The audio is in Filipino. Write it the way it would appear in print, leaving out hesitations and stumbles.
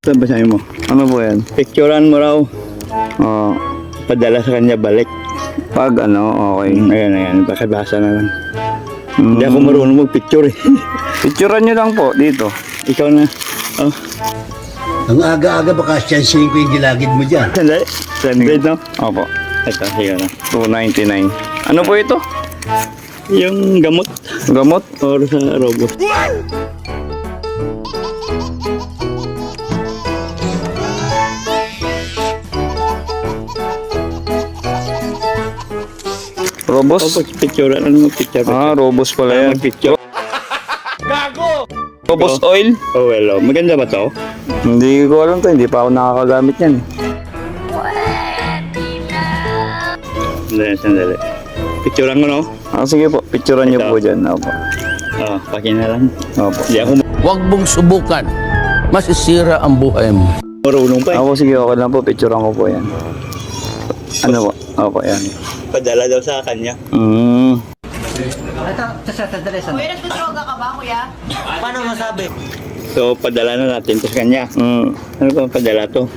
Ito, basahin mo. Ano po yan? Picturean mo raw. Oh, Padala sa kanya balik. pag ano, okay. Ayan. Pakibasa na lang. Hindi ako marunong mag-picture eh. Picturean nyo lang po dito. Ikaw na. Oh, Ang aga-aga baka siyansihin ko yung gilagid mo dyan. sandali. 100, no? Opo. Ito, sige na. 299. Ano po ito? Yung gamot. Gamot? Or sa robot. Robos? O, picture. Ano mag-picture? Ah, Robos pala yan. Mag-picture. Robos oil? Oh, well, maganda ba to? Hindi ko alam to, hindi pa ako nakakagamit yan. Sandali. Picturean ko, no? Ah, sige po, picturean nyo Ito. po dyan. Opo. Oh, paki na lang. Opo. Hindi ako Huwag mong subukan. Masisira ang buhay mo. marunong pa eh. Ako sige, okay lang po, picturean ko po yan. Ano po? Opo, yan. Padala daw sa kanya. Kuya, nagdodroga ka ba, kuya? So, padala na natin to sa kanya. Ano ba ang padala to?